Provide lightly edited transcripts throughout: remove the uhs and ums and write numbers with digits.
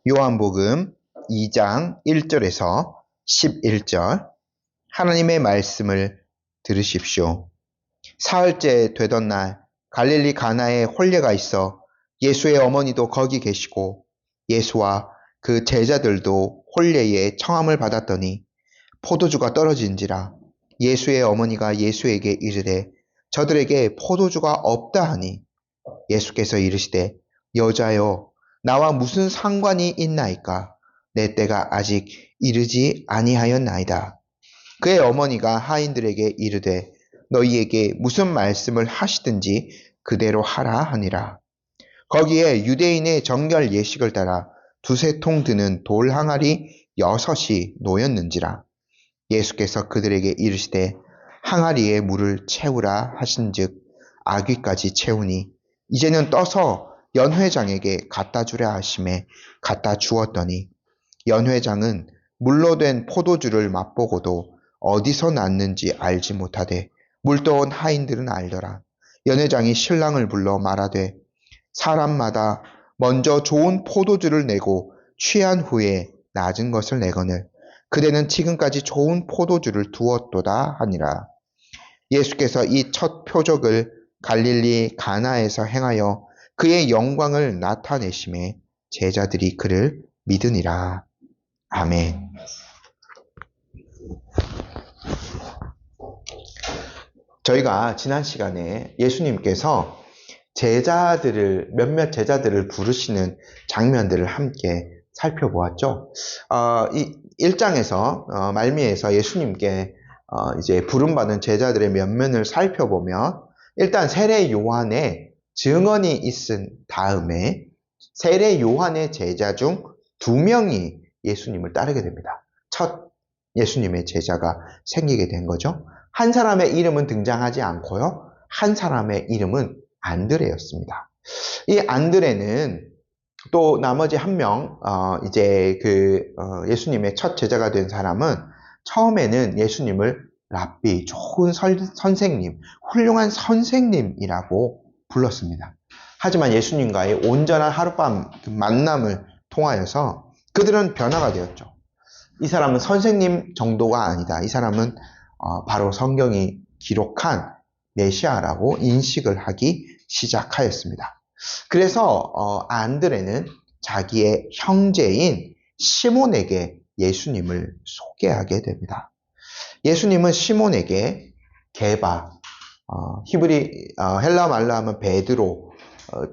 요한복음 2장 1절에서 11절 하나님의 말씀을 들으십시오. 사흘째 되던 날 갈릴리 가나에 혼례가 있어 예수의 어머니도 거기 계시고 예수와 그 제자들도 혼례에 청함을 받았더니 포도주가 떨어진지라 예수의 어머니가 예수에게 이르되 저들에게 포도주가 없다 하니 예수께서 이르시되 여자여 나와 무슨 상관이 있나이까 내 때가 아직 이르지 아니하였나이다. 그의 어머니가 하인들에게 이르되 너희에게 무슨 말씀을 하시든지 그대로 하라 하니라. 거기에 유대인의 정결 예식을 따라 두세 통 드는 돌 항아리 6이 놓였는지라. 예수께서 그들에게 이르시되 항아리에 물을 채우라 하신즉 아귀까지 채우니 이제는 떠서 연회장에게 갖다 주라 하심에 갖다 주었더니 연회장은 물로 된 포도주를 맛보고도 어디서 났는지 알지 못하되 물떠온 하인들은 알더라. 연회장이 신랑을 불러 말하되 사람마다 먼저 좋은 포도주를 내고 취한 후에 낮은 것을 내거늘 그대는 지금까지 좋은 포도주를 두었도다 하니라. 예수께서 이 첫 표적을 갈릴리 가나에서 행하여 그의 영광을 나타내심에 제자들이 그를 믿으니라. 아멘. 저희가 지난 시간에 예수님께서 몇몇 제자들을 부르시는 장면들을 함께 살펴보았죠. 이 1장에서 말미에서 예수님께 이제 부름받은 제자들의 면면을 살펴보면 일단 세례 요한의 증언이 있은 다음에 세례 요한의 제자 중 2명이 예수님을 따르게 됩니다. 첫 예수님의 제자가 생기게 된 거죠. 한 사람의 이름은 등장하지 않고요. 한 사람의 이름은 안드레였습니다. 이 안드레는 또 나머지 한 명, 예수님의 첫 제자가 된 사람은 처음에는 예수님을 랍비, 좋은 선생님, 훌륭한 선생님이라고 불렀습니다. 하지만 예수님과의 온전한 하룻밤 만남을 통하여서 그들은 변화가 되었죠. 이 사람은 선생님 정도가 아니다. 이 사람은 바로 성경이 기록한 메시아라고 인식을 하기 시작하였습니다. 그래서 안드레는 자기의 형제인 시몬에게 예수님을 소개하게 됩니다. 예수님은 시몬에게 게바, 헬라 말로 하면 베드로,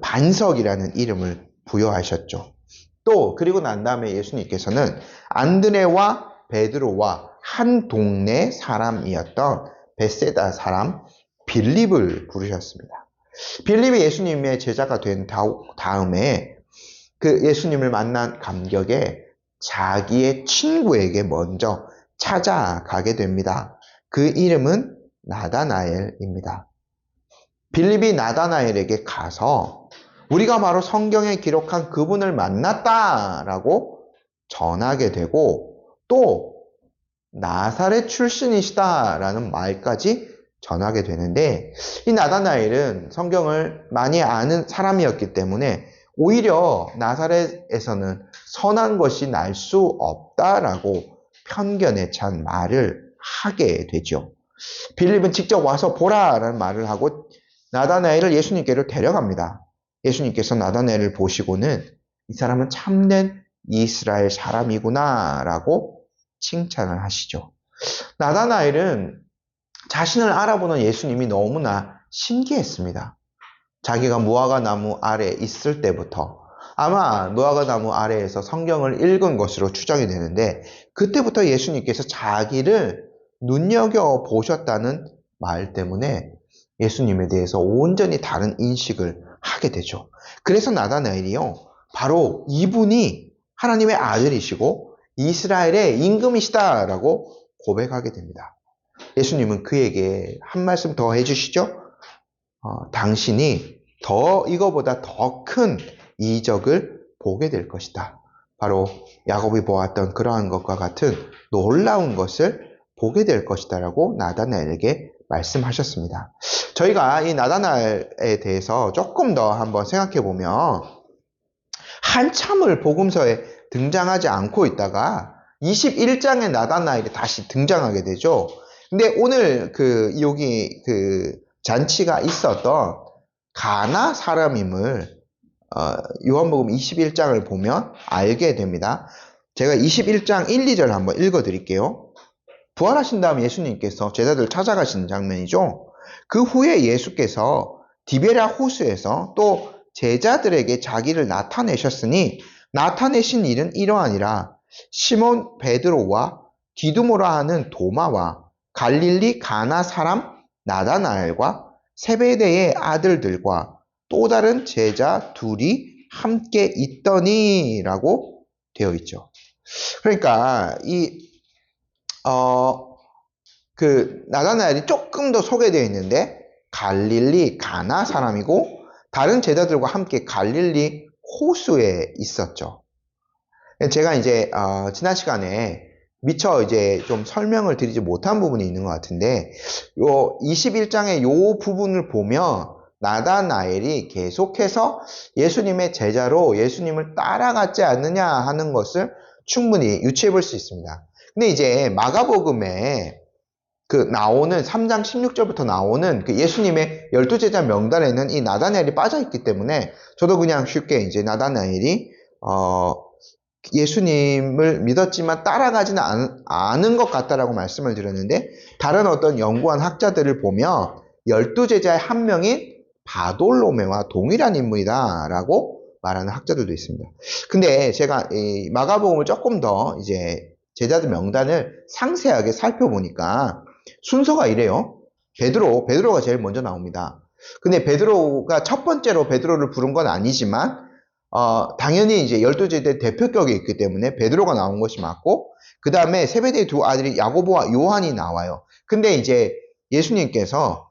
반석이라는 이름을 부여하셨죠. 또 그리고 난 다음에 예수님께서는 안드레와 베드로와 한 동네 사람이었던 벳세다 사람 빌립을 부르셨습니다. 빌립이 예수님의 제자가 된 다음에 그 예수님을 만난 감격에 자기의 친구에게 먼저 찾아가게 됩니다. 그 이름은 나다나엘입니다. 빌립이 나다나엘에게 가서 우리가 바로 성경에 기록한 그분을 만났다라고 전하게 되고 또 나사렛 출신이시다라는 말까지 전하게 되는데 이 나다나엘은 성경을 많이 아는 사람이었기 때문에 오히려 나사렛에서는 선한 것이 날 수 없다라고 편견에 찬 말을 하게 되죠. 빌립은 직접 와서 보라라는 말을 하고 나다나엘을 예수님께로 데려갑니다. 예수님께서 나다나엘을 보시고는 이 사람은 참된 이스라엘 사람이구나 라고 칭찬을 하시죠. 나다나엘은 자신을 알아보는 예수님이 너무나 신기했습니다. 자기가 무화과 나무 아래 있을 때부터 아마 무화과 나무 아래에서 성경을 읽은 것으로 추정이 되는데 그때부터 예수님께서 자기를 눈여겨보셨다는 말 때문에 예수님에 대해서 온전히 다른 인식을 하게 되죠. 그래서 나다나엘이요, 바로 이분이 하나님의 아들이시고 이스라엘의 임금이시다라고 고백하게 됩니다. 예수님은 그에게 한 말씀 더 해주시죠. 당신이 이거보다 더 큰 이적을 보게 될 것이다. 바로 야곱이 보았던 그러한 것과 같은 놀라운 것을 보게 될 것이다 라고 나다나엘에게 말씀하셨습니다. 저희가 이 나다나엘에 대해서 조금 더 한번 생각해 보면 한참을 복음서에 등장하지 않고 있다가 21장에 나다나엘이 다시 등장하게 되죠. 근데 오늘 여기 잔치가 있었던 가나 사람임을 요한복음 21장을 보면 알게 됩니다. 제가 21장 1, 2절 한번 읽어 드릴게요. 부활하신 다음 예수님께서 제자들을 찾아가시는 장면이죠. 그 후에 예수께서 디베랴 호수에서 또 제자들에게 자기를 나타내셨으니 나타내신 일은 이러하니라. 시몬 베드로와 디두모라 하는 도마와 갈릴리 가나 사람 나다나엘과 세베대의 아들들과 또 다른 제자 둘이 함께 있더니라고 되어 있죠. 그러니까 나다나엘이 조금 더 소개되어 있는데 갈릴리 가나 사람이고 다른 제자들과 함께 갈릴리 호수에 있었죠. 제가 이제 지난 시간에 미처 이제 좀 설명을 드리지 못한 부분이 있는 것 같은데 요 21장의 요 부분을 보면 나다나엘이 계속해서 예수님의 제자로 예수님을 따라갔지 않느냐 하는 것을 충분히 유추해 볼 수 있습니다. 근데 이제 마가복음에 나오는 3장 16절부터 나오는 예수님의 12제자 명단에는 이 나다나엘이 빠져 있기 때문에 저도 그냥 쉽게 이제 나다나엘이 예수님을 믿었지만 따라가지는 않은 것 같다라고 말씀을 드렸는데 다른 어떤 연구한 학자들을 보면 12제자의 한 명인 바돌로메와 동일한 인물이다 라고 말하는 학자들도 있습니다. 근데 제가 이 마가복음을 조금 더 이제 제자들 명단을 상세하게 살펴보니까 순서가 이래요. 베드로가 제일 먼저 나옵니다. 근데 베드로가 첫 번째로 베드로를 부른 건 아니지만 당연히 이제 12제자의 대표격이 있기 때문에 베드로가 나온 것이 맞고 그 다음에 세베대의 두 아들이 야고보와 요한이 나와요. 근데 이제 예수님께서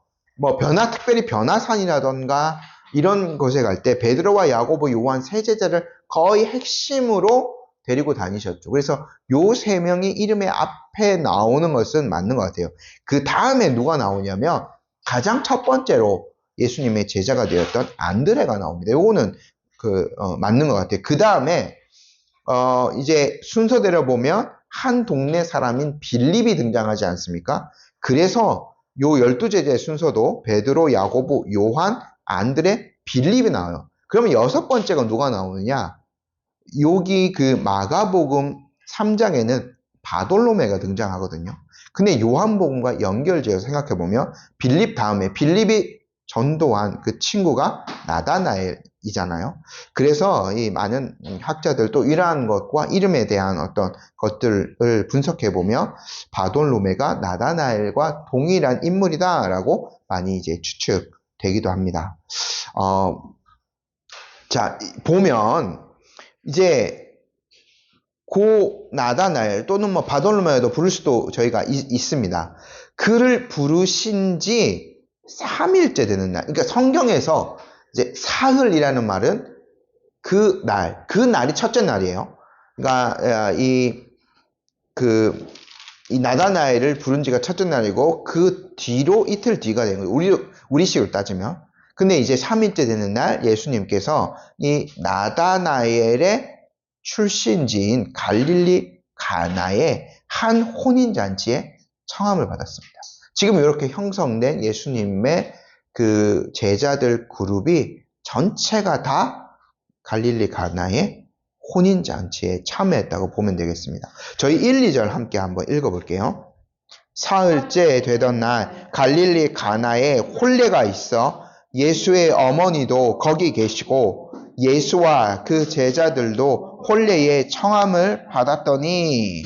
특별히 변화산이라던가 이런 곳에 갈 때 베드로와 야고보, 요한 세 제자를 거의 핵심으로 데리고 다니셨죠. 그래서 요 세 명이 이름의 앞에 나오는 것은 맞는 것 같아요. 그 다음에 누가 나오냐면 가장 첫 번째로 예수님의 제자가 되었던 안드레가 나옵니다. 요거는 맞는 것 같아요. 그 다음에 이제 순서대로 보면 한 동네 사람인 빌립이 등장하지 않습니까? 그래서 요 12제자의 순서도 베드로, 야고보, 요한, 안드레, 빌립이 나와요. 그러면 여섯 번째가 누가 나오느냐? 여기 마가복음 3장에는 바돌로메가 등장하거든요. 근데 요한복음과 연결지어서 생각해보면 빌립 다음에 빌립이 전도한 그 친구가 나다나엘이잖아요. 그래서 이 많은 학자들도 이러한 것과 이름에 대한 어떤 것들을 분석해보면 바돌로메가 나다나엘과 동일한 인물이다라고 많이 이제 추측되기도 합니다. 자, 보면 이제 고 나다나엘 또는 바돌로메도 부를 수도 저희가 있습니다. 그를 부르신 지 3일째 되는 날. 그러니까 성경에서 이제 사흘이라는 말은 그 날이 첫째 날이에요. 그러니까 이 나다나엘을 부른 지가 첫째 날이고 그 뒤로 이틀 뒤가 되는 거예요. 우리식으로 따지면. 근데 이제 3일째 되는 날 예수님께서 이 나다나엘의 출신지인 갈릴리 가나의 한 혼인잔치에 청함을 받았습니다. 지금 이렇게 형성된 예수님의 그 제자들 그룹이 전체가 다 갈릴리 가나의 혼인잔치에 참여했다고 보면 되겠습니다. 저희 1, 2절 함께 한번 읽어볼게요. 사흘째 되던 날 갈릴리 가나에 혼례가 있어 예수의 어머니도 거기 계시고 예수와 그 제자들도 혼례에 청함을 받았더니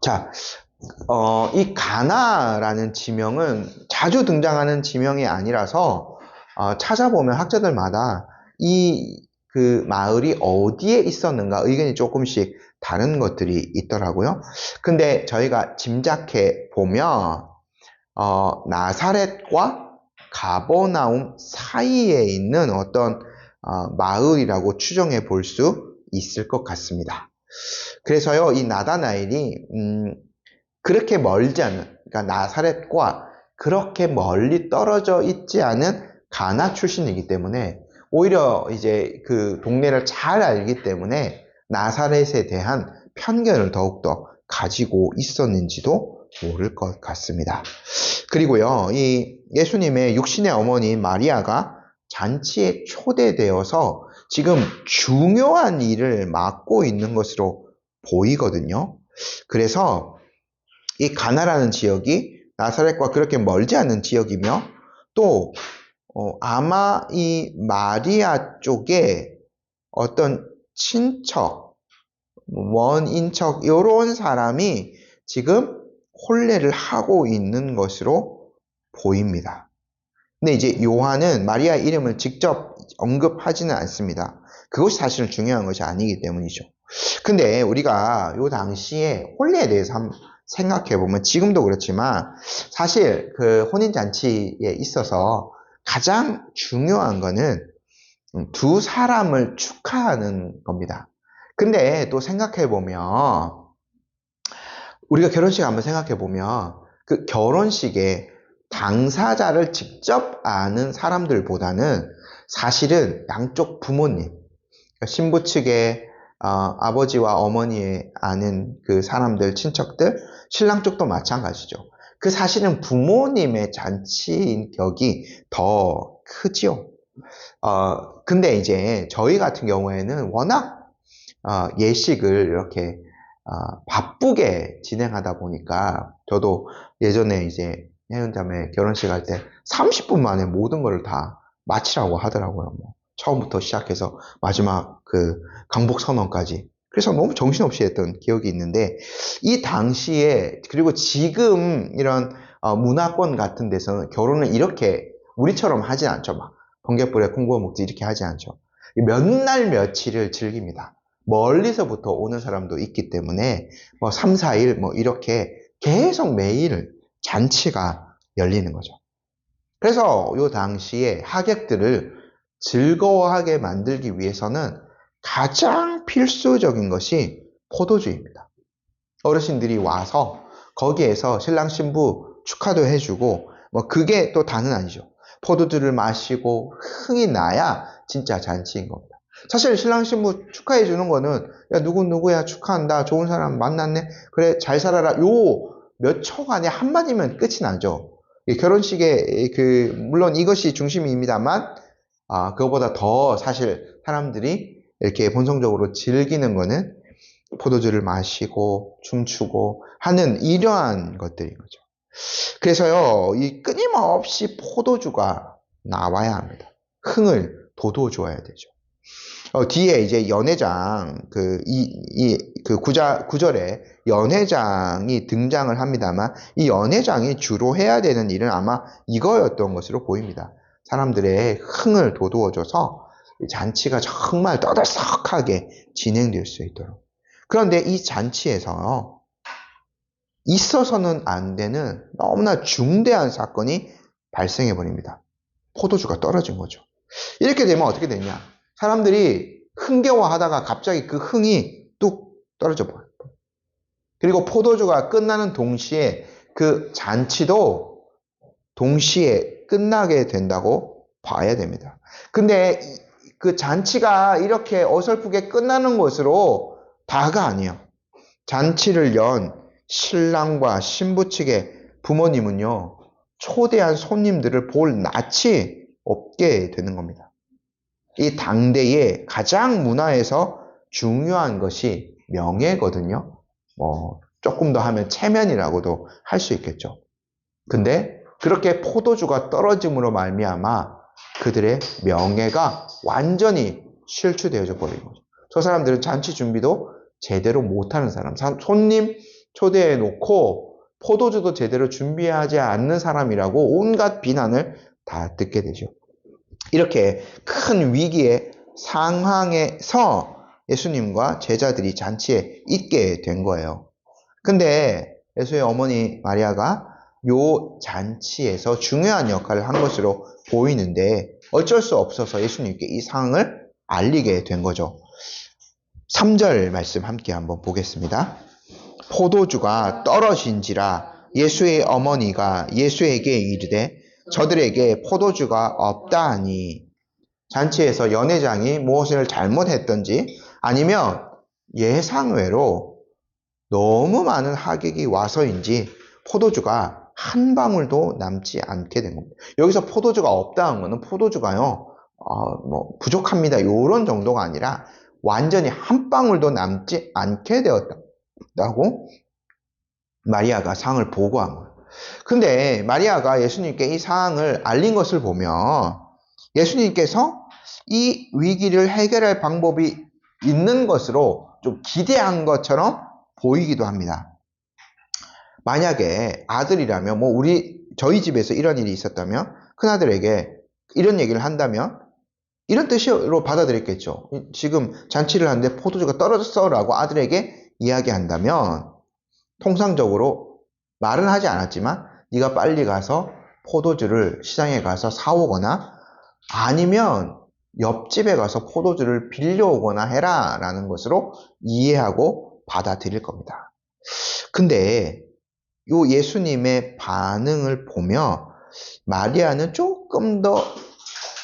자, 이 가나라는 지명은 자주 등장하는 지명이 아니라서 찾아보면 학자들마다 그 마을이 어디에 있었는가 의견이 조금씩 다른 것들이 있더라고요. 근데 저희가 짐작해 보면 나사렛과 가버나움 사이에 있는 어떤 마을이라고 추정해 볼 수 있을 것 같습니다. 그래서요, 이 나다나엘이 그렇게 멀지 않은, 그러니까 나사렛과 그렇게 멀리 떨어져 있지 않은 가나 출신이기 때문에 오히려 이제 그 동네를 잘 알기 때문에 나사렛에 대한 편견을 더욱더 가지고 있었는지도 모를 것 같습니다. 그리고요, 이 예수님의 육신의 어머니인 마리아가 잔치에 초대되어서 지금 중요한 일을 맡고 있는 것으로 보이거든요. 그래서 이 가나라는 지역이 나사렛과 그렇게 멀지 않은 지역이며 또 아마 이 마리아 쪽에 어떤 친척, 원인척 이런 사람이 지금 혼례를 하고 있는 것으로 보입니다. 근데 이제 요한은 마리아 이름을 직접 언급하지는 않습니다. 그것이 사실 중요한 것이 아니기 때문이죠. 근데 우리가 요 당시에 혼례에 대해서 한번 생각해 보면 지금도 그렇지만 사실 그 혼인잔치에 있어서 가장 중요한 거는 두 사람을 축하하는 겁니다. 근데 또 생각해 보면 우리가 결혼식 한번 생각해 보면 그 결혼식에 당사자를 직접 아는 사람들보다는 사실은 양쪽 부모님, 그러니까 신부 측의 아버지와 어머니의 아는 그 사람들, 친척들, 신랑 쪽도 마찬가지죠. 그 사실은 부모님의 잔치인 격이 더 크죠. 근데 이제 저희 같은 경우에는 워낙 예식을 이렇게 바쁘게 진행하다 보니까 저도 예전에 이제 혜연자매 결혼식 할 때 30분 만에 모든 걸 다 마치라고 하더라고요. 뭐 처음부터 시작해서 마지막 그 강복 선언까지. 그래서 너무 정신없이 했던 기억이 있는데 이 당시에 그리고 지금 이런 문화권 같은 데서는 결혼을 이렇게 우리처럼 하지 않죠. 막 번개불에 콩고어 먹지 이렇게 하지 않죠. 몇 날 며칠을 즐깁니다. 멀리서부터 오는 사람도 있기 때문에 뭐 3, 4일 뭐 이렇게 계속 매일 잔치가 열리는 거죠. 그래서 이 당시에 하객들을 즐거워하게 만들기 위해서는 가장 필수적인 것이 포도주입니다. 어르신들이 와서 거기에서 신랑 신부 축하도 해주고 뭐 그게 또 다는 아니죠. 포도주를 마시고 흥이 나야 진짜 잔치인 겁니다. 사실 신랑 신부 축하해 주는 거는 야 누구야 축하한다 좋은 사람 만났네 그래 잘 살아라 요 몇 초간에 한마디면 끝이 나죠. 결혼식에 물론 이것이 중심입니다만 그거보다 더 사실 사람들이 이렇게 본성적으로 즐기는 거는 포도주를 마시고 춤추고 하는 이러한 것들인 거죠. 그래서요 이 끊임없이 포도주가 나와야 합니다. 흥을 돋워줘야 되죠. 뒤에 이제 연회장, 구절에 연회장이 등장을 합니다만, 이 연회장이 주로 해야 되는 일은 아마 이거였던 것으로 보입니다. 사람들의 흥을 돋워줘서 잔치가 정말 떠들썩하게 진행될 수 있도록. 그런데 이 잔치에서 있어서는 안 되는 너무나 중대한 사건이 발생해 버립니다. 포도주가 떨어진 거죠. 이렇게 되면 어떻게 되냐? 사람들이 흥겨워하다가 갑자기 그 흥이 뚝 떨어져 버려요. 그리고 포도주가 끝나는 동시에 그 잔치도 동시에 끝나게 된다고 봐야 됩니다. 근데 그 잔치가 이렇게 어설프게 끝나는 것으로 다가 아니에요. 잔치를 연 신랑과 신부 측의 부모님은요, 초대한 손님들을 볼 낯이 없게 되는 겁니다. 이 당대의 가장 문화에서 중요한 것이 명예거든요. 조금 더 하면 체면이라고도 할 수 있겠죠. 근데 그렇게 포도주가 떨어짐으로 말미암아 그들의 명예가 완전히 실추되어져 버린 거죠. 저 사람들은 잔치 준비도 제대로 못하는 사람, 손님 초대해 놓고 포도주도 제대로 준비하지 않는 사람이라고 온갖 비난을 다 듣게 되죠. 이렇게 큰 위기의 상황에서 예수님과 제자들이 잔치에 있게 된 거예요. 근데 예수의 어머니 마리아가 요 잔치에서 중요한 역할을 한 것으로 보이는데 어쩔 수 없어서 예수님께 이 상황을 알리게 된 거죠. 3절 말씀 함께 한번 보겠습니다. 포도주가 떨어진지라 예수의 어머니가 예수에게 이르되 저들에게 포도주가 없다 하니 잔치에서 연회장이 무엇을 잘못했던지 아니면 예상외로 너무 많은 하객이 와서인지 포도주가 한 방울도 남지 않게 된 겁니다. 여기서 포도주가 없다는 것은 포도주가요, 부족합니다. 요런 정도가 아니라 완전히 한 방울도 남지 않게 되었다고 마리아가 상을 보고한 거예요. 근데 마리아가 예수님께 이 사항을 알린 것을 보면 예수님께서 이 위기를 해결할 방법이 있는 것으로 좀 기대한 것처럼 보이기도 합니다. 만약에 아들이라면 저희 집에서 이런 일이 있었다면 큰아들에게 이런 얘기를 한다면 이런 뜻으로 받아들였겠죠. 지금 잔치를 하는데 포도주가 떨어졌어 라고 아들에게 이야기한다면 통상적으로 말은 하지 않았지만 네가 빨리 가서 포도주를 시장에 가서 사오거나 아니면 옆집에 가서 포도주를 빌려오거나 해라 라는 것으로 이해하고 받아들일 겁니다. 근데 요 예수님의 반응을 보면 마리아는 조금 더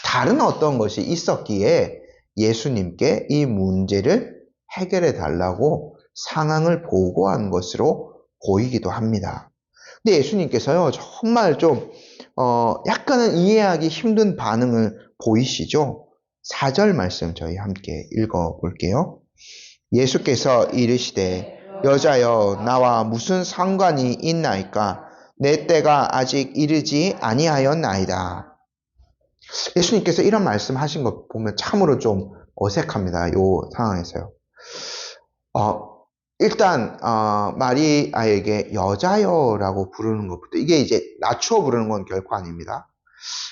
다른 어떤 것이 있었기에 예수님께 이 문제를 해결해 달라고 상황을 보고한 것으로 보이기도 합니다. 근데 예수님께서요, 정말 좀 약간은 이해하기 힘든 반응을 보이시죠? 4절 말씀 저희 함께 읽어볼게요. 예수께서 이르시되 여자여 나와 무슨 상관이 있나이까? 내 때가 아직 이르지 아니하였나이다. 예수님께서 이런 말씀하신 거 보면 참으로 좀 어색합니다. 요 상황에서요. 일단 마리아에게 여자여라고 부르는 것부터 이게 이제 낮추어 부르는 건 결코 아닙니다.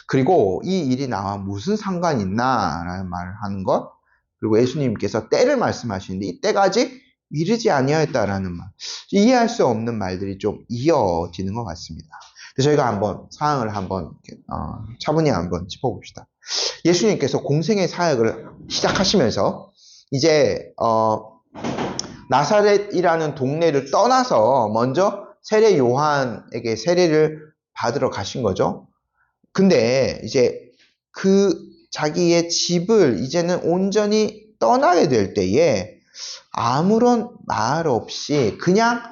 그리고 이 일이 나와 무슨 상관이 있나 라는 말을 하는 것, 그리고 예수님께서 때를 말씀하시는데 이 때가 아직 이르지 아니하였다라는 말, 이해할 수 없는 말들이 좀 이어지는 것 같습니다. 그래서 저희가 한번 상황을 한번 차분히 한번 짚어봅시다. 예수님께서 공생의 사역을 시작하시면서 이제 나사렛이라는 동네를 떠나서 먼저 세례 요한에게 세례를 받으러 가신 거죠. 근데 이제 그 자기의 집을 이제는 온전히 떠나게 될 때에 아무런 말 없이 그냥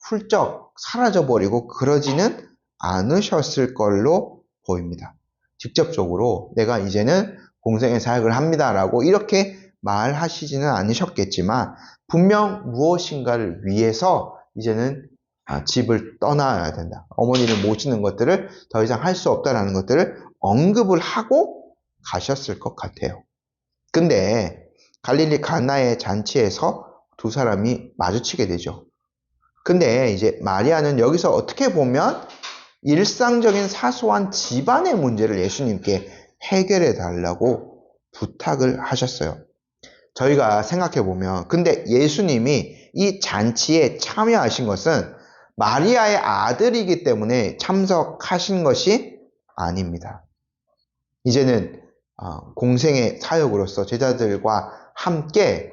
훌쩍 사라져버리고 그러지는 않으셨을 걸로 보입니다. 직접적으로 내가 이제는 공생의 사역을 합니다라고 이렇게 말하시지는 않으셨겠지만 분명 무엇인가를 위해서 이제는 집을 떠나야 된다. 어머니를 모시는 것들을 더 이상 할 수 없다라는 것들을 언급을 하고 가셨을 것 같아요. 근데 갈릴리 가나의 잔치에서 두 사람이 마주치게 되죠. 근데 이제 마리아는 여기서 어떻게 보면 일상적인 사소한 집안의 문제를 예수님께 해결해 달라고 부탁을 하셨어요. 저희가 생각해 보면 근데 예수님이 이 잔치에 참여하신 것은 마리아의 아들이기 때문에 참석하신 것이 아닙니다. 이제는 공생의 사역으로서 제자들과 함께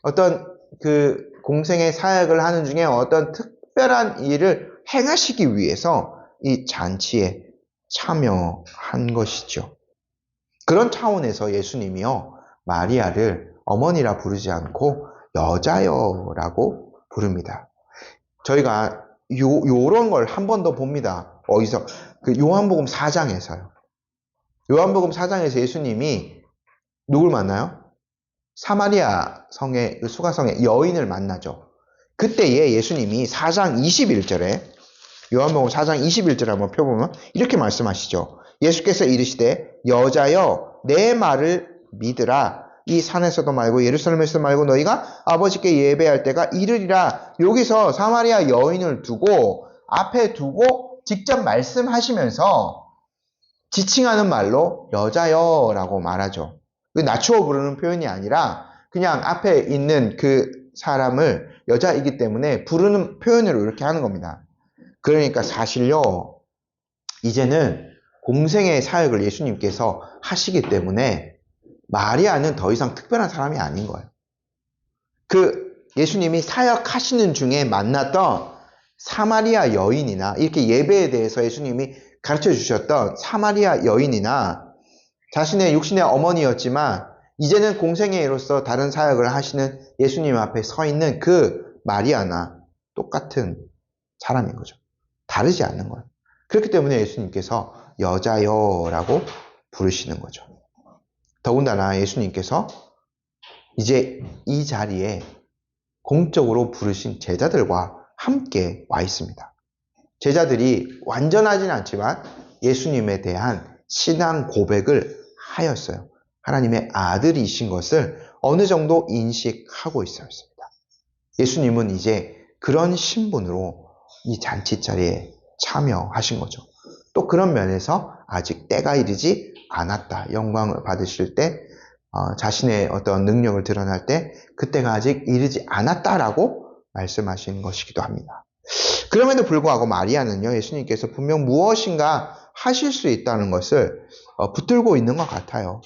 어떤 그 공생의 사역을 하는 중에 어떤 특별한 일을 행하시기 위해서 이 잔치에 참여한 것이죠. 그런 차원에서 예수님이요, 마리아를 어머니라 부르지 않고 여자여라고 부릅니다. 저희가 요런 걸 한 번 더 봅니다. 어디서? 그 요한복음 4장에서요. 요한복음 4장에서 예수님이 누굴 만나요? 사마리아 성의, 수가성의 여인을 만나죠. 그때에 예수님이 4장 21절에, 요한복음 4장 21절에 한번 펴보면 이렇게 말씀하시죠. 예수께서 이르시되 여자여 내 말을 믿으라. 이 산에서도 말고 예루살렘에서도 말고 너희가 아버지께 예배할 때가 이르리라. 여기서 사마리아 여인을 두고 앞에 두고 직접 말씀하시면서 지칭하는 말로 여자여 라고 말하죠. 낮추어 부르는 표현이 아니라 그냥 앞에 있는 그 사람을 여자이기 때문에 부르는 표현으로 이렇게 하는 겁니다. 그러니까 사실요, 이제는 공생의 사역을 예수님께서 하시기 때문에 마리아는 더 이상 특별한 사람이 아닌 거예요. 그 예수님이 사역하시는 중에 만났던 사마리아 여인이나 이렇게 예배에 대해서 예수님이 가르쳐 주셨던 사마리아 여인이나 자신의 육신의 어머니였지만 이제는 공생애로서 다른 사역을 하시는 예수님 앞에 서 있는 그 마리아나 똑같은 사람인 거죠. 다르지 않는 거예요. 그렇기 때문에 예수님께서 여자여라고 부르시는 거죠. 더군다나 예수님께서 이제 이 자리에 공적으로 부르신 제자들과 함께 와 있습니다. 제자들이 완전하진 않지만 예수님에 대한 신앙 고백을 하였어요. 하나님의 아들이신 것을 어느 정도 인식하고 있었습니다. 예수님은 이제 그런 신분으로 이 잔치 자리에 참여하신 거죠. 또 그런 면에서 아직 때가 이르지 않았다. 영광을 받으실 때 자신의 어떤 능력을 드러날 때 그때가 아직 이르지 않았다라고 말씀하신 것이기도 합니다. 그럼에도 불구하고 마리아는요, 예수님께서 분명 무엇인가 하실 수 있다는 것을 붙들고 있는 것 같아요.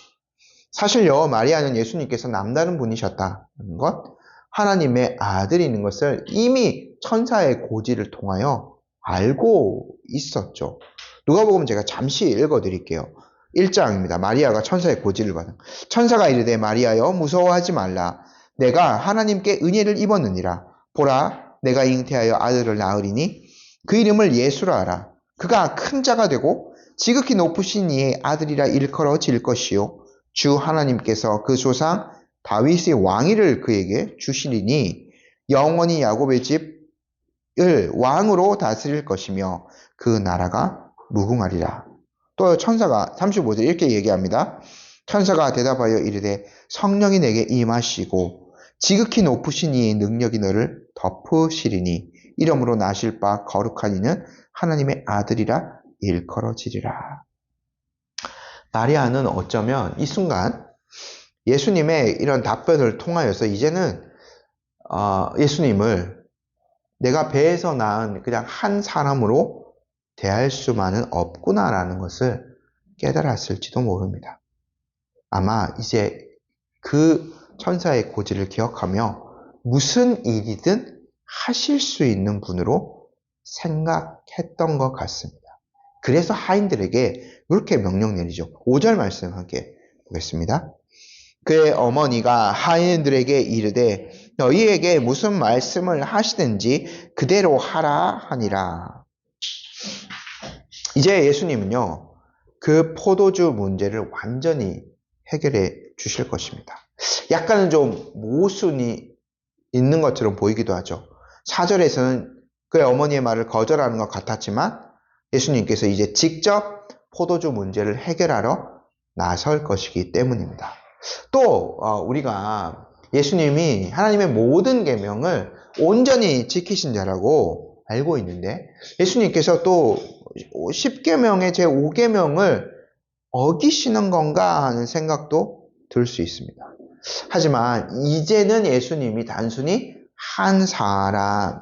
사실요, 마리아는 예수님께서 남다른 분이셨다는 것, 하나님의 아들이는 것을 이미 천사의 고지를 통하여 알고 있었죠. 누가복음 제가 잠시 읽어드릴게요. 1장입니다. 마리아가 천사의 고지를 받은. 천사가 이르되 마리아여 무서워하지 말라. 내가 하나님께 은혜를 입었느니라. 보라 내가 잉태하여 아들을 낳으리니 그 이름을 예수라 하라. 그가 큰 자가 되고 지극히 높으신 이의 아들이라 일컬어질 것이요 주 하나님께서 그 조상 다윗의 왕위를 그에게 주시리니 영원히 야곱의 집을 왕으로 다스릴 것이며 그 나라가 무궁하리라. 또 천사가 35절 이렇게 얘기합니다. 천사가 대답하여 이르되 성령이 내게 임하시고 지극히 높으신 이의 능력이 너를 덮으시리니 이러므로 나실 바 거룩한 이는 하나님의 아들이라 일컬어지리라. 마리아는 어쩌면 이 순간 예수님의 이런 답변을 통하여서 이제는 예수님을 내가 배에서 낳은 그냥 한 사람으로 대할 수만은 없구나라는 것을 깨달았을지도 모릅니다. 아마 이제 그 천사의 고지를 기억하며 무슨 일이든 하실 수 있는 분으로 생각했던 것 같습니다. 그래서 하인들에게 그렇게 명령 내리죠. 5절 말씀 함께 보겠습니다. 그의 어머니가 하인들에게 이르되 너희에게 무슨 말씀을 하시든지 그대로 하라 하니라. 이제 예수님은요, 그 포도주 문제를 완전히 해결해 주실 것입니다. 약간은 좀 모순이 있는 것처럼 보이기도 하죠. 4절에서는 그의 어머니의 말을 거절하는 것 같았지만 예수님께서 이제 직접 포도주 문제를 해결하러 나설 것이기 때문입니다. 또 우리가 예수님이 하나님의 모든 계명을 온전히 지키신 자라고 알고 있는데 예수님께서 또 10계명의 제5계명을 어기시는 건가 하는 생각도 들 수 있습니다. 하지만 이제는 예수님이 단순히 한 사람,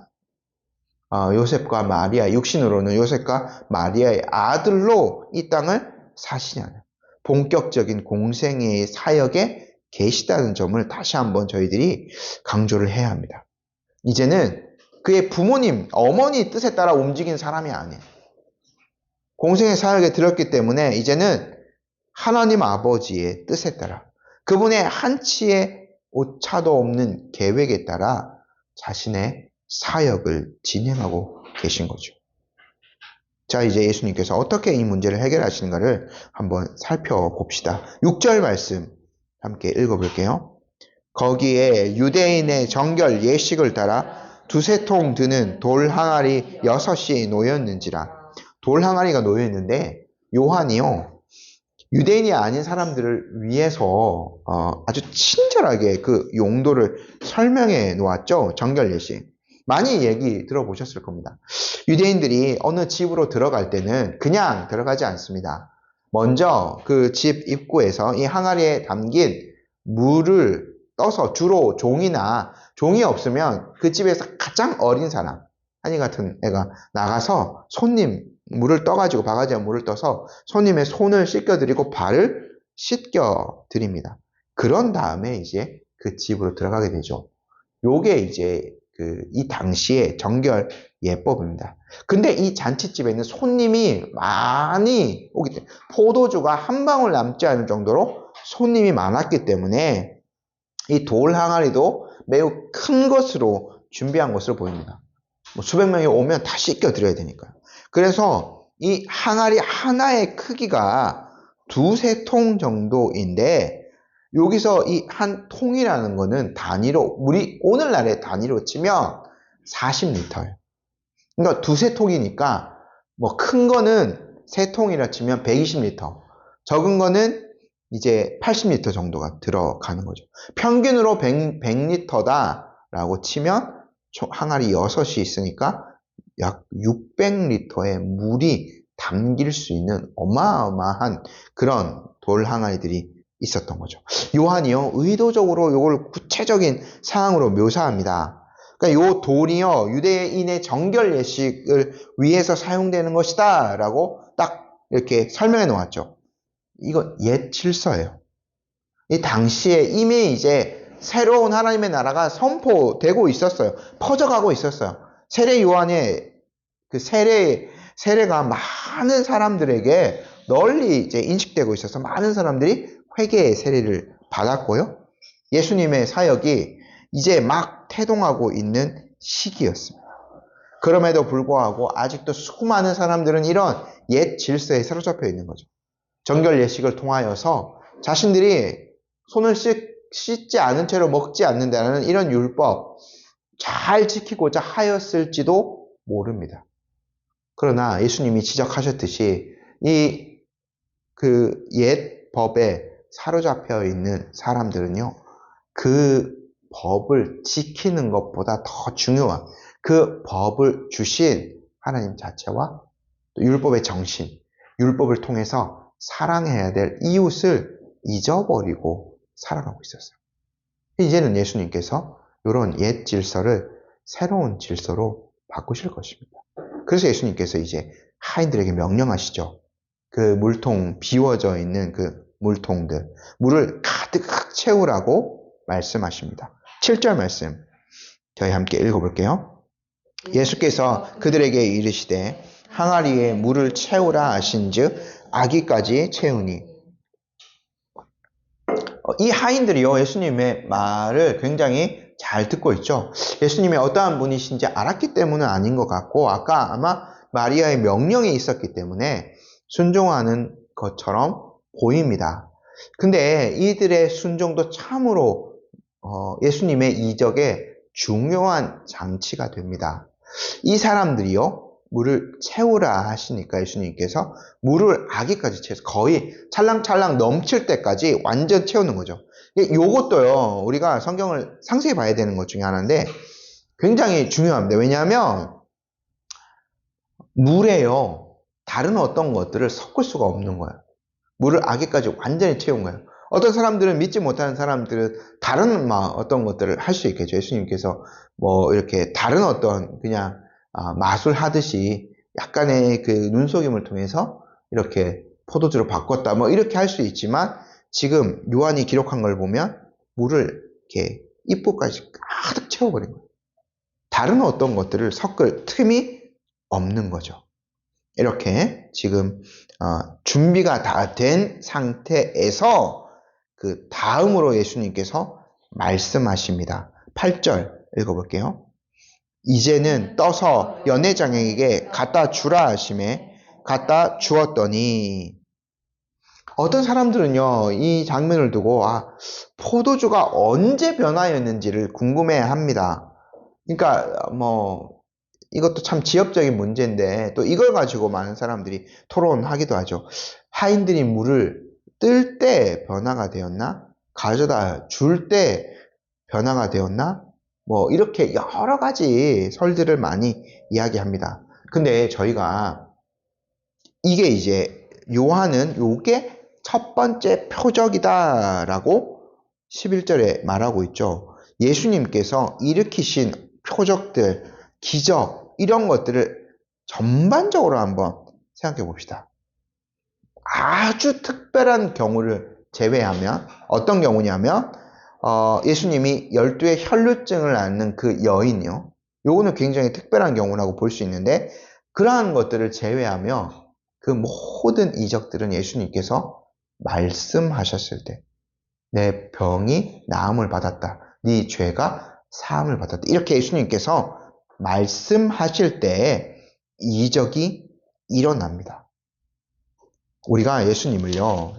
요셉과 마리아, 육신으로는 요셉과 마리아의 아들로 이 땅을 사시냐는 본격적인 공생애의 사역에 계시다는 점을 다시 한번 저희들이 강조를 해야 합니다. 이제는 그의 부모님, 어머니 뜻에 따라 움직인 사람이 아니에요. 공생의 사역에 들었기 때문에 이제는 하나님 아버지의 뜻에 따라 그분의 한치의 오차도 없는 계획에 따라 자신의 사역을 진행하고 계신 거죠. 자, 이제 예수님께서 어떻게 이 문제를 해결하시는가를 한번 살펴봅시다. 6절 말씀 함께 읽어볼게요. 거기에 유대인의 정결 예식을 따라 두세 통 드는 돌 항아리 6이 놓였는지라. 돌 항아리가 놓여있는데 요한이요, 유대인이 아닌 사람들을 위해서 아주 친절하게 그 용도를 설명해 놓았죠. 정결 예식. 많이 얘기 들어보셨을 겁니다. 유대인들이 어느 집으로 들어갈 때는 그냥 들어가지 않습니다. 먼저 그 집 입구에서 이 항아리에 담긴 물을 떠서 주로 종이 없으면 그 집에서 가장 어린 사람, 한이 같은 애가 나가서 손님 물을 떠가지고 바가지에 물을 떠서 손님의 손을 씻겨드리고 발을 씻겨드립니다. 그런 다음에 이제 그 집으로 들어가게 되죠. 요게 이제 이 당시의 정결 예법입니다. 근데 이 잔치집에는 손님이 많이 오기 때문에 포도주가 한 방울 남지 않을 정도로 손님이 많았기 때문에 이 돌 항아리도 매우 큰 것으로 준비한 것으로 보입니다. 뭐 수백 명이 오면 다 씻겨 드려야 되니까요. 그래서 이 항아리 하나의 크기가 두세 통 정도인데 여기서 이 한 통이라는 거는 단위로 우리 오늘날의 단위로 치면 40리터예요. 그러니까 두세 통이니까 뭐 큰 거는 세 통이라 치면 120리터, 적은 거는 이제 80리터 정도가 들어가는 거죠. 평균으로 100리터다라고 치면 항아리 6이 있으니까 약 600리터의 물이 담길 수 있는 어마어마한 그런 돌 항아리들이 있었던 거죠. 요한이요, 의도적으로 이걸 구체적인 상황으로 묘사합니다. 그러니까 요 돌이요, 유대인의 정결 예식을 위해서 사용되는 것이다 라고 딱 이렇게 설명해 놓았죠. 이건 옛 질서예요. 이 당시에 이미 이제 새로운 하나님의 나라가 선포되고 있었어요. 퍼져가고 있었어요. 세례 요한의 그 세례가 많은 사람들에게 널리 이제 인식되고 있어서 많은 사람들이 회개의 세례를 받았고요. 예수님의 사역이 이제 막 태동하고 있는 시기였습니다. 그럼에도 불구하고 아직도 수많은 사람들은 이런 옛 질서에 사로잡혀 있는 거죠. 정결 예식을 통하여서 자신들이 손을 씻지 않은 채로 먹지 않는다는 이런 율법 잘 지키고자 하였을지도 모릅니다. 그러나 예수님이 지적하셨듯이 이 그 옛 법에 사로잡혀 있는 사람들은요, 그 법을 지키는 것보다 더 중요한 그 법을 주신 하나님 자체와 또 율법의 정신, 율법을 통해서 사랑해야 될 이웃을 잊어버리고 살아가고 있었어요. 이제는 예수님께서 이런 옛 질서를 새로운 질서로 바꾸실 것입니다. 그래서 예수님께서 이제 하인들에게 명령하시죠. 그 물통, 비워져 있는 그 물통들, 물을 가득 채우라고 말씀하십니다. 7절 말씀 저희 함께 읽어볼게요. 예수께서 그들에게 이르시되 항아리에 물을 채우라 하신즉 아기까지 채우니. 이 하인들이요, 예수님의 말을 굉장히 잘 듣고 있죠. 예수님이 어떠한 분이신지 알았기 때문은 아닌 것 같고, 아까 아마 마리아의 명령이 있었기 때문에 순종하는 것처럼 보입니다. 근데 이들의 순종도 참으로 예수님의 이적에 중요한 장치가 됩니다. 이 사람들이요, 물을 채우라 하시니까 예수님께서 물을 아기까지 채워서 거의 찰랑찰랑 넘칠 때까지 완전 채우는 거죠. 요것도요, 우리가 성경을 상세히 봐야 되는 것 중에 하나인데 굉장히 중요합니다. 왜냐하면 물에요, 다른 어떤 것들을 섞을 수가 없는 거예요. 물을 아기까지 완전히 채운 거예요. 어떤 사람들은, 믿지 못하는 사람들은 다른 어떤 것들을 할 수 있겠죠. 예수님께서 뭐 이렇게 다른 어떤 그냥 마술 하듯이 약간의 그 눈속임을 통해서 이렇게 포도주로 바꿨다 뭐 이렇게 할 수 있지만, 지금 요한이 기록한 걸 보면 물을 이렇게 입구까지 가득 채워버린 거예요. 다른 어떤 것들을 섞을 틈이 없는 거죠. 이렇게 지금 준비가 다 된 상태에서 그 다음으로 예수님께서 말씀하십니다. 8절 읽어볼게요. 이제는 떠서 연회장에게 갖다 주라 하심에 갖다 주었더니. 어떤 사람들은요, 이 장면을 두고 포도주가 언제 변화했는지를 궁금해합니다. 그러니까 뭐 이것도 참 지엽적인 문제인데 또 이걸 가지고 많은 사람들이 토론하기도 하죠. 하인들이 물을 뜰 때 변화가 되었나? 가져다 줄 때 변화가 되었나? 뭐 이렇게 여러 가지 설들을 많이 이야기합니다. 근데 저희가 이게 이제 요한은 요게 첫 번째 표적이다라고 11절에 말하고 있죠. 예수님께서 일으키신 표적들, 기적, 이런 것들을 전반적으로 한번 생각해 봅시다. 아주 특별한 경우를 제외하면, 어떤 경우냐면 예수님이 12의 혈루증을 앓는 그 여인이요. 요거는 굉장히 특별한 경우라고 볼 수 있는데, 그러한 것들을 제외하며 그 모든 이적들은 예수님께서 말씀하셨을 때, 내 병이 나음을 받았다. 네 죄가 사함을 받았다. 이렇게 예수님께서 말씀하실 때에 이적이 일어납니다. 우리가 예수님을요,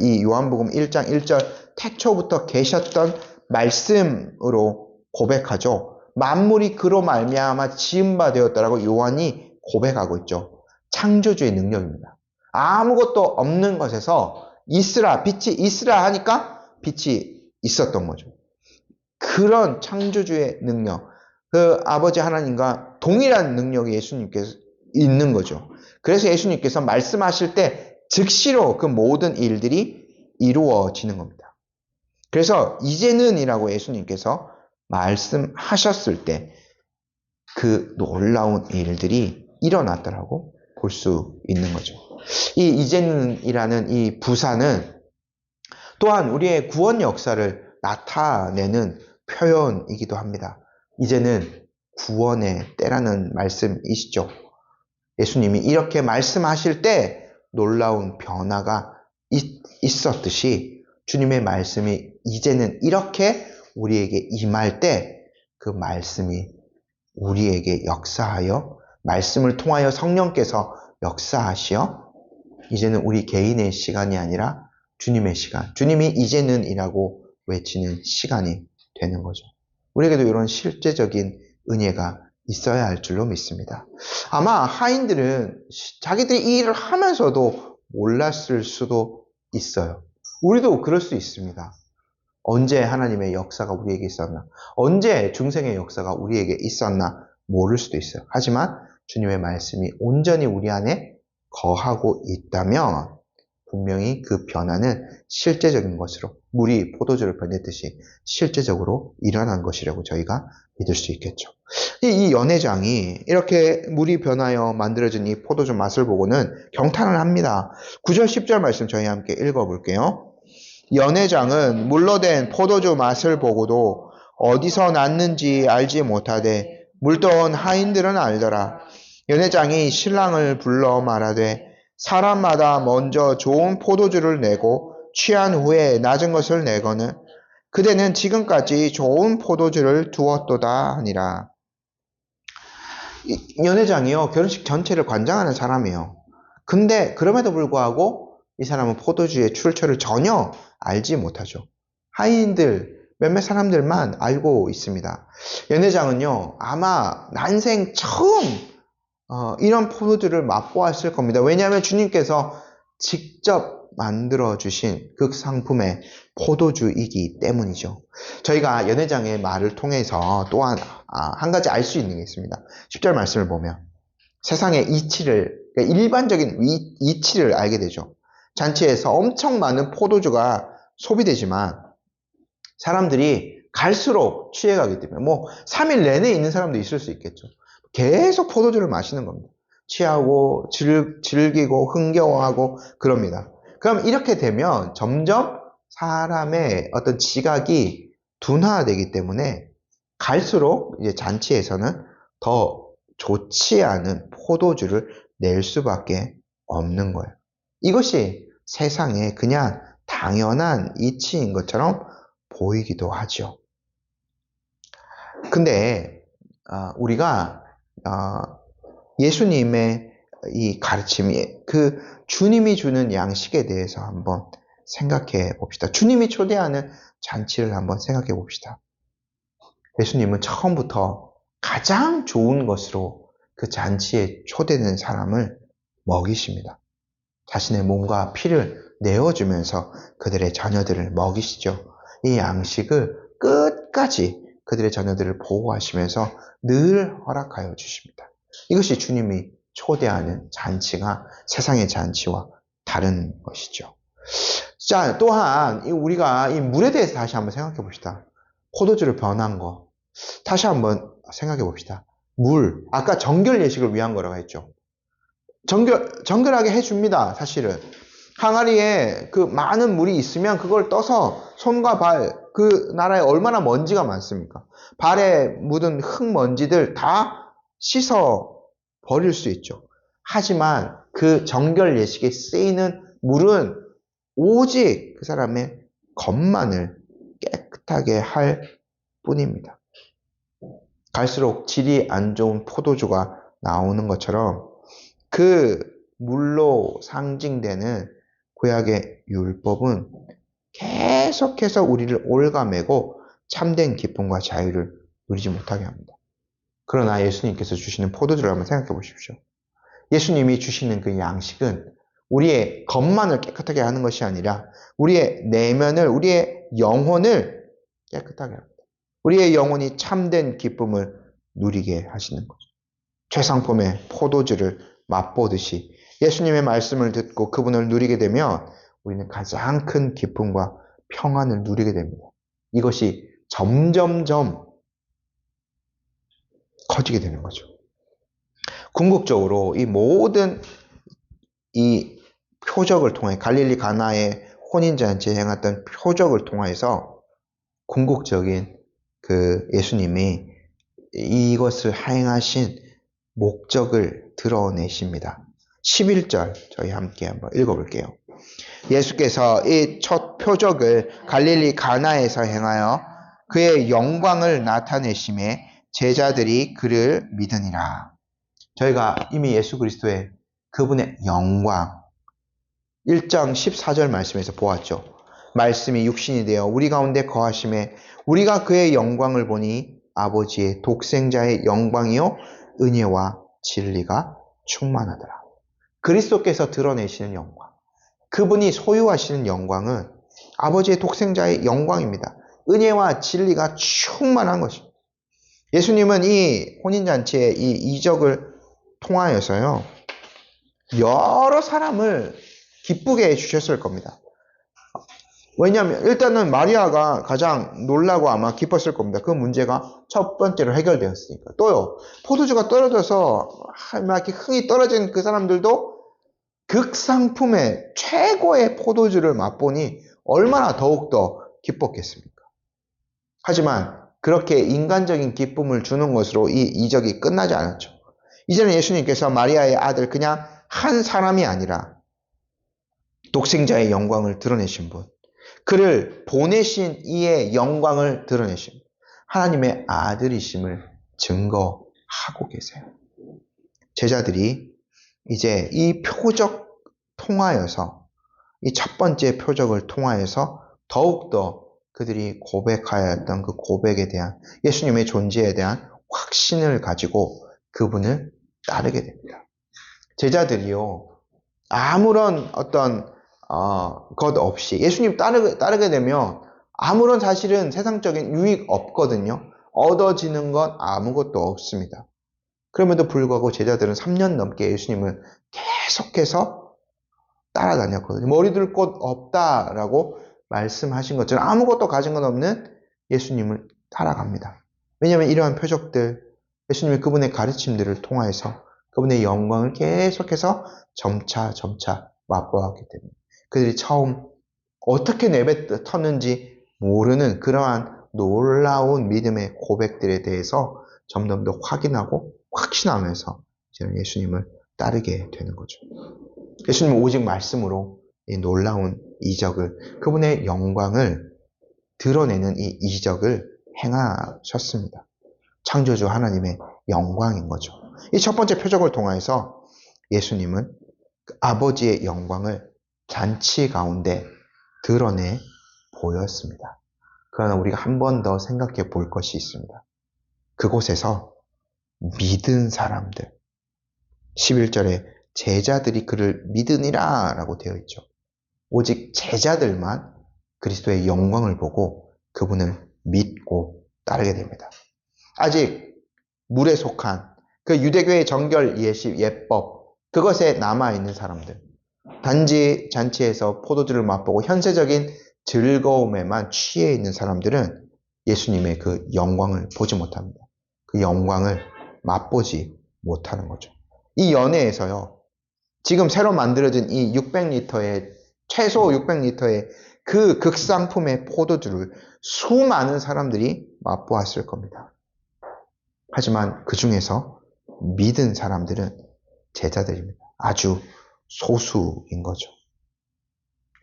이 요한복음 1장 1절 태초부터 계셨던 말씀으로 고백하죠. 만물이 그로 말미암아 지은 바 되었다라고 요한이 고백하고 있죠. 창조주의 능력입니다. 아무것도 없는 것에서 있으라, 빛이 있으라 하니까 빛이 있었던 거죠. 그런 창조주의 능력, 그 아버지 하나님과 동일한 능력이 예수님께서 있는 거죠. 그래서 예수님께서 말씀하실 때 즉시로 그 모든 일들이 이루어지는 겁니다. 그래서 이제는 이라고 예수님께서 말씀하셨을 때 그 놀라운 일들이 일어났다라고 볼 수 있는 거죠. 이 이제는이라는 이 부사는 또한 우리의 구원 역사를 나타내는 표현이기도 합니다. 이제는 구원의 때라는 말씀이시죠. 예수님이 이렇게 말씀하실 때 놀라운 변화가 있었듯이 주님의 말씀이 이제는 이렇게 우리에게 임할 때 그 말씀이 우리에게 역사하여 말씀을 통하여 성령께서 역사하시어 이제는 우리 개인의 시간이 아니라 주님의 시간, 주님이 이제는 이라고 외치는 시간이 되는 거죠. 우리에게도 이런 실제적인 은혜가 있어야 할 줄로 믿습니다. 아마 하인들은 자기들이 이 일을 하면서도 몰랐을 수도 있어요. 우리도 그럴 수 있습니다. 언제 하나님의 역사가 우리에게 있었나, 언제 중생의 역사가 우리에게 있었나 모를 수도 있어요. 하지만 주님의 말씀이 온전히 우리 안에 거하고 있다면 분명히 그 변화는 실제적인 것으로, 물이 포도주를 변했듯이 실제적으로 일어난 것이라고 저희가 믿을 수 있겠죠. 이 연회장이 이렇게 물이 변하여 만들어진 이 포도주 맛을 보고는 경탄을 합니다. 9절 10절 말씀 저희 함께 읽어볼게요. 연회장은 물로 된 포도주 맛을 보고도 어디서 났는지 알지 못하되 물떠온 하인들은 알더라. 연회장이 신랑을 불러 말하되 사람마다 먼저 좋은 포도주를 내고 취한 후에 낮은 것을 내거늘 그대는 지금까지 좋은 포도주를 두었도다 하니라. 연회장이요, 결혼식 전체를 관장하는 사람이에요. 근데 그럼에도 불구하고 이 사람은 포도주의 출처를 전혀 알지 못하죠. 하인들, 몇몇 사람들만 알고 있습니다. 연회장은요, 아마 난생 처음 이런 포도주를 맛보았을 겁니다. 왜냐하면 주님께서 직접 만들어주신 그 상품의 포도주이기 때문이죠. 저희가 연회장의 말을 통해서 또한 한 가지 알 수 있는 게 있습니다. 10절 말씀을 보면 세상의 이치를, 그러니까 일반적인 이치를 알게 되죠. 잔치에서 엄청 많은 포도주가 소비되지만 사람들이 갈수록 취해가기 때문에 3일 내내 있는 사람도 있을 수 있겠죠. 계속 포도주를 마시는 겁니다. 취하고 즐기고 흥겨워하고 그럽니다. 그럼 이렇게 되면 점점 사람의 어떤 지각이 둔화되기 때문에 갈수록 이제 잔치에서는 더 좋지 않은 포도주를 낼 수밖에 없는 거예요. 이것이 세상에 그냥 당연한 이치인 것처럼 보이기도 하죠. 근데 우리가 예수님의 이 가르침이 그 주님이 주는 양식에 대해서 한번 생각해 봅시다. 주님이 초대하는 잔치를 한번 생각해 봅시다. 예수님은 처음부터 가장 좋은 것으로 그 잔치에 초대된 사람을 먹이십니다. 자신의 몸과 피를 내어주면서 그들의 자녀들을 먹이시죠. 이 양식을 끝까지 그들의 자녀들을 보호하시면서 늘 허락하여 주십니다. 이것이 주님이 초대하는 잔치가 세상의 잔치와 다른 것이죠. 자, 또한 우리가 이 물에 대해서 다시 한번 생각해 봅시다. 포도주를 변한 거 다시 한번 생각해 봅시다. 물, 아까 정결 예식을 위한 거라고 했죠. 정결하게 해줍니다. 사실은 항아리에 그 많은 물이 있으면 그걸 떠서 손과 발 그 나라에 얼마나 먼지가 많습니까? 발에 묻은 흙먼지들 다 씻어 버릴 수 있죠. 하지만 그 정결 예식에 쓰이는 물은 오직 그 사람의 겉만을 깨끗하게 할 뿐입니다. 갈수록 질이 안 좋은 포도주가 나오는 것처럼 그 물로 상징되는 구약의 율법은 계속해서 우리를 올가매고 참된 기쁨과 자유를 누리지 못하게 합니다. 그러나 예수님께서 주시는 포도주를 한번 생각해 보십시오. 예수님이 주시는 그 양식은 우리의 겉만을 깨끗하게 하는 것이 아니라 우리의 내면을, 우리의 영혼을 깨끗하게 합니다. 우리의 영혼이 참된 기쁨을 누리게 하시는 거죠. 최상품의 포도주를 맛보듯이 예수님의 말씀을 듣고 그분을 누리게 되면 우리는 가장 큰 기쁨과 평안을 누리게 됩니다. 이것이 점점점 커지게 되는 거죠. 궁극적으로 이 모든 이 표적을 통해 갈릴리 가나의 혼인잔치에 행했던 표적을 통해서 궁극적인 그 예수님이 이것을 행하신 목적을 드러내십니다. 11절 저희 함께 한번 읽어볼게요. 예수께서 이 첫 표적을 갈릴리 가나에서 행하여 그의 영광을 나타내심에 제자들이 그를 믿으니라. 저희가 이미 예수 그리스도의 그분의 영광 1장 14절 말씀에서 보았죠. 말씀이 육신이 되어 우리 가운데 거하심에 우리가 그의 영광을 보니 아버지의 독생자의 영광이요 은혜와 진리가 충만하더라. 그리스도께서 드러내시는 영광, 그분이 소유하시는 영광은 아버지의 독생자의 영광입니다. 은혜와 진리가 충만한 것입니다. 예수님은 이 혼인잔치의 이 이적을 통하여서요 여러 사람을 기쁘게 해주셨을 겁니다. 왜냐하면 일단은 마리아가 가장 놀라고 아마 기뻤을 겁니다. 그 문제가 첫 번째로 해결되었으니까. 또요, 포도주가 떨어져서 막 이렇게 흥이 떨어진 그 사람들도 극상품의 최고의 포도주를 맛보니 얼마나 더욱더 기뻤겠습니까? 하지만 그렇게 인간적인 기쁨을 주는 것으로 이 이적이 끝나지 않았죠. 이제는 예수님께서 마리아의 아들 그냥 한 사람이 아니라 독생자의 영광을 드러내신 분, 그를 보내신 이의 영광을 드러내신 하나님의 아들이심을 증거하고 계세요. 제자들이 이제 이 표적 통하여서 이 첫 번째 표적을 통하여서 더욱더 그들이 고백하였던 그 고백에 대한 예수님의 존재에 대한 확신을 가지고 그분을 따르게 됩니다. 제자들이요 아무런 어떤 것 없이 예수님 따르게 되면 아무런 사실은 세상적인 유익 없거든요. 얻어지는 건 아무것도 없습니다. 그럼에도 불구하고 제자들은 3년 넘게 예수님을 계속해서 따라다녔거든요. 머리둘 곳 없다라고 말씀하신 것처럼 아무것도 가진 건 없는 예수님을 따라갑니다. 왜냐하면 이러한 표적들, 예수님의 그분의 가르침들을 통해서 그분의 영광을 계속해서 점차 맛보았기 때문에 그들이 처음 어떻게 내뱉었는지 모르는 그러한 놀라운 믿음의 고백들에 대해서 점점 더 확인하고 확신하면서 저는 예수님을 따르게 되는 거죠. 예수님은 오직 말씀으로 이 놀라운 이적을, 그분의 영광을 드러내는 이 이적을 행하셨습니다. 창조주 하나님의 영광인 거죠. 이 첫 번째 표적을 통해서 예수님은 아버지의 영광을 잔치 가운데 드러내 보였습니다. 그러나 우리가 한 번 더 생각해 볼 것이 있습니다. 그곳에서 믿은 사람들, 11절에 제자들이 그를 믿으니라 라고 되어 있죠. 오직 제자들만 그리스도의 영광을 보고 그분을 믿고 따르게 됩니다. 아직 물에 속한 그 유대교의 정결 예식 예법, 그것에 남아있는 사람들, 단지 잔치에서 포도주를 맛보고 현세적인 즐거움에만 취해 있는 사람들은 예수님의 그 영광을 보지 못합니다. 그 영광을 맛보지 못하는 거죠. 이 연회에서요, 지금 새로 만들어진 이 600리터의 최소 600리터의 그 극상품의 포도주를 수많은 사람들이 맛보았을 겁니다. 하지만 그 중에서 믿은 사람들은 제자들입니다. 아주 소수인 거죠.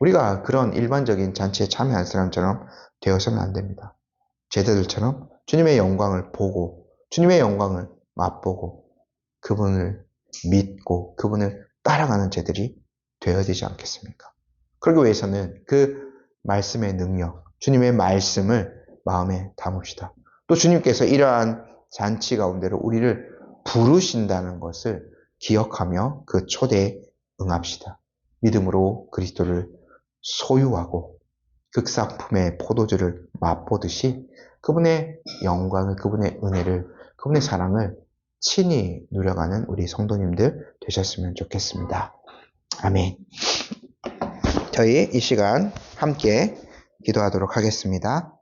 우리가 그런 일반적인 잔치에 참여한 사람처럼 되어서는 안 됩니다. 제자들처럼 주님의 영광을 보고 주님의 영광을 맛보고 그분을 믿고 그분을 따라가는 제들이 되어야 되지 않겠습니까? 그러기 위해서는 그 말씀의 능력, 주님의 말씀을 마음에 담읍시다. 또 주님께서 이러한 잔치 가운데로 우리를 부르신다는 것을 기억하며 그 초대에 응합시다. 믿음으로 그리스도를 소유하고 극상품의 포도주를 맛보듯이 그분의 영광을, 그분의 은혜를, 그분의 사랑을 친히 누려가는 우리 성도님들 되셨으면 좋겠습니다. 아멘. 저희 이 시간 함께 기도하도록 하겠습니다.